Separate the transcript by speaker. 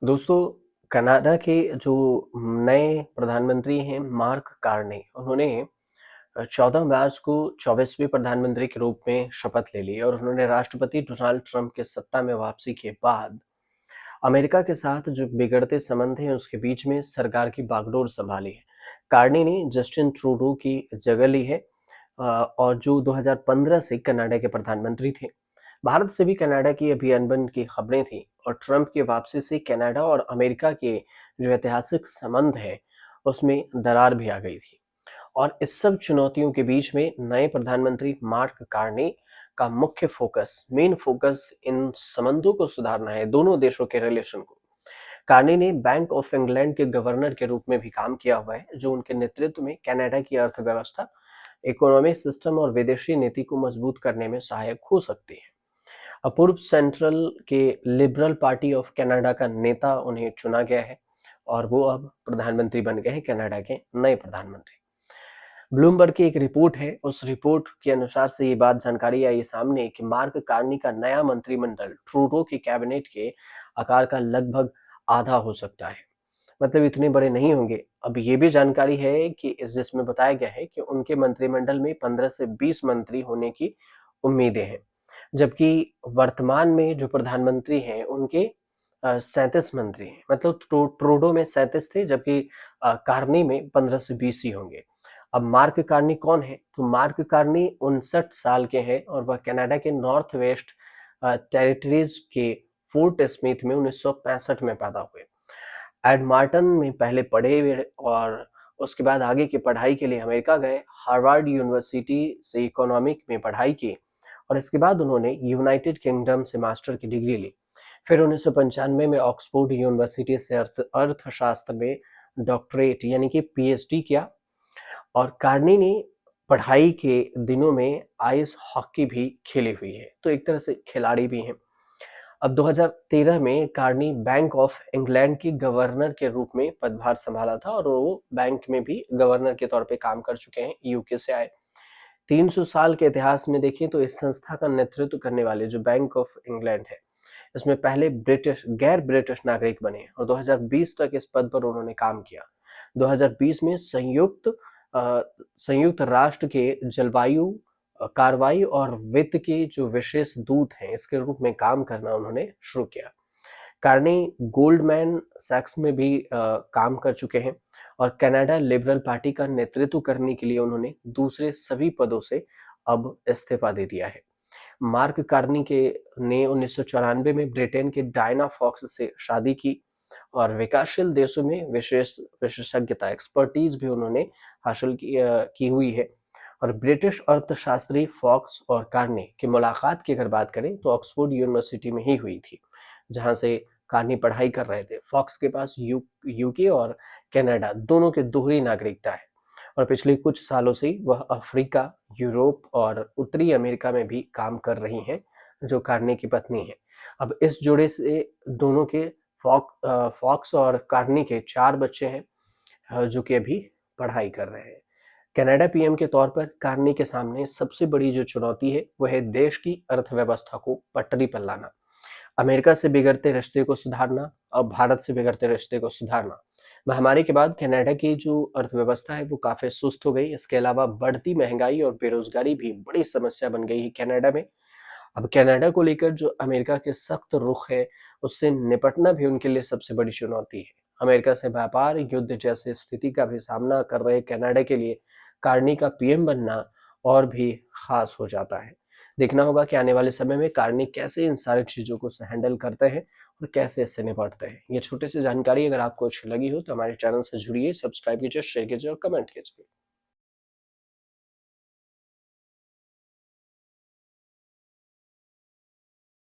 Speaker 1: दोस्तों, कनाडा के जो नए प्रधानमंत्री हैं मार्क कार्नी, उन्होंने 14 मार्च को 24वें प्रधानमंत्री के रूप में शपथ ले ली और उन्होंने राष्ट्रपति डोनाल्ड ट्रंप के सत्ता में वापसी के बाद अमेरिका के साथ जो बिगड़ते संबंध हैं उसके बीच में सरकार की बागडोर संभाली है। कार्नी ने जस्टिन ट्रूडो की जगह ली है और जो 2015 से कनाडा के प्रधानमंत्री थे। भारत से भी कनाडा की अभी अनबन की खबरें थी और ट्रंप की वापसी से कनाडा और अमेरिका के जो ऐतिहासिक संबंध है उसमें दरार भी आ गई थी। और इस सब चुनौतियों के बीच में नए प्रधानमंत्री मार्क कार्नी का मुख्य फोकस मेन फोकस इन संबंधों को सुधारना है, दोनों देशों के रिलेशन को। कार्नी ने बैंक ऑफ इंग्लैंड के गवर्नर के रूप में भी काम किया हुआ है, जो उनके नेतृत्व में कनाडा की अर्थव्यवस्था, इकोनॉमिक सिस्टम और विदेशी नीति को मजबूत करने में सहायक हो सकती है। पूर्व सेंट्रल के लिबरल पार्टी ऑफ कनाडा का नेता उन्हें चुना गया है और वो अब प्रधानमंत्री बन गए हैं, कनाडा के नए प्रधानमंत्री। ब्लूमबर्ग की एक रिपोर्ट है, उस रिपोर्ट के अनुसार से ये बात जानकारी आई सामने कि मार्क कार्नी का नया मंत्रिमंडल ट्रूडो की कैबिनेट के आकार का लगभग आधा हो सकता है। मतलब इतने बड़े नहीं होंगे। अब ये भी जानकारी है कि जिसमें बताया गया है कि उनके मंत्रिमंडल में 15 से 20 मंत्री होने की उम्मीदें हैं, जबकि वर्तमान में जो प्रधानमंत्री हैं उनके 37 मंत्री हैं। मतलब ट्रूडो में 37 थे, जबकि कार्नी में 15 से 20 ही होंगे। अब मार्क कार्नी कौन है? तो मार्क कार्नी 59 साल के हैं और वह कनाडा के नॉर्थ वेस्ट टेरिटरीज के फोर्ट स्मिथ में 1965 में पैदा हुए। एडमार्टन में पहले पढ़े हुए और उसके बाद आगे की पढ़ाई के लिए अमेरिका गए। हार्वर्ड यूनिवर्सिटी से इकोनॉमिक में पढ़ाई की और इसके बाद उन्होंने यूनाइटेड किंगडम से मास्टर की डिग्री ली। फिर 1995 में ऑक्सफोर्ड यूनिवर्सिटी से अर्थशास्त्र में डॉक्टरेट यानी कि पीएचडी किया। और कार्नी ने पढ़ाई के दिनों में आइस हॉकी भी खेली हुई है, तो एक तरह से खिलाड़ी भी हैं। अब 2013 में कार्नी बैंक ऑफ इंग्लैंड की गवर्नर के रूप में पदभार संभाला था और वो बैंक में भी गवर्नर के तौर पे काम कर चुके हैं, यूके से आए। 300 साल के इतिहास में देखें तो इस संस्था का नेतृत्व करने वाले जो बैंक ऑफ इंग्लैंड है, इसमें पहले गैर ब्रिटिश नागरिक बने और 2020 तक इस पद पर उन्होंने काम किया। 2020 में संयुक्त राष्ट्र के जलवायु कार्रवाई और वित्त के जो विशेष दूत हैं इसके रूप में काम करना उन्होंने शुरू किया। कार्नी गोल्डमैन सैक्स में भी काम कर चुके हैं और कनाडा लिबरल पार्टी का नेतृत्व करने के लिए उन्होंने दूसरे सभी पदों से अब इस्तीफा दे दिया है। मार्क कार्नी के ने 1994 में ब्रिटेन के डायना फॉक्स से शादी की और विकासशील देशों में विशेषज्ञता एक्सपर्टीज भी उन्होंने हासिल की हुई है। और ब्रिटिश अर्थशास्त्री फॉक्स और कार्नी की मुलाकात की अगर बात करें तो ऑक्सफोर्ड यूनिवर्सिटी में ही हुई थी, जहां से कार्नी पढ़ाई कर रहे थे। फॉक्स के पास यूके और कनाडा दोनों के दोहरी नागरिकता है और पिछले कुछ सालों से वह अफ्रीका, यूरोप और उत्तरी अमेरिका में भी काम कर रही हैं, जो कार्नी की पत्नी है। अब इस जोड़े से दोनों के फॉक्स और कार्नी के 4 बच्चे हैं, जो कि अभी पढ़ाई कर रहे हैं। कनाडा पीएम के तौर पर कार्नी के सामने सबसे बड़ी जो चुनौती है वह है देश की अर्थव्यवस्था को पटरी पर लाना, अमेरिका से बिगड़ते रिश्ते को सुधारना और भारत से बिगड़ते रिश्ते को सुधारना। महामारी के बाद कनाडा की जो अर्थव्यवस्था है वो काफी सुस्त हो गई। इसके अलावा बढ़ती महंगाई और बेरोजगारी भी बड़ी समस्या बन गई है कनाडा में। अब कनाडा को लेकर जो अमेरिका के सख्त रुख है उससे निपटना भी उनके लिए सबसे बड़ी चुनौती है। अमेरिका से व्यापार युद्ध जैसी स्थिति का भी सामना कर रहे कनाडा के लिए कार्नी का पीएम बनना और भी खास हो जाता है। देखना होगा कि आने वाले समय में कार्नी कैसे इन सारी चीजों को हैंडल करते हैं और कैसे इससे निपटते हैं। ये छोटी सी जानकारी अगर आपको अच्छी लगी हो तो हमारे चैनल से जुड़िए, सब्सक्राइब कीजिए, शेयर कीजिए और कमेंट कीजिए।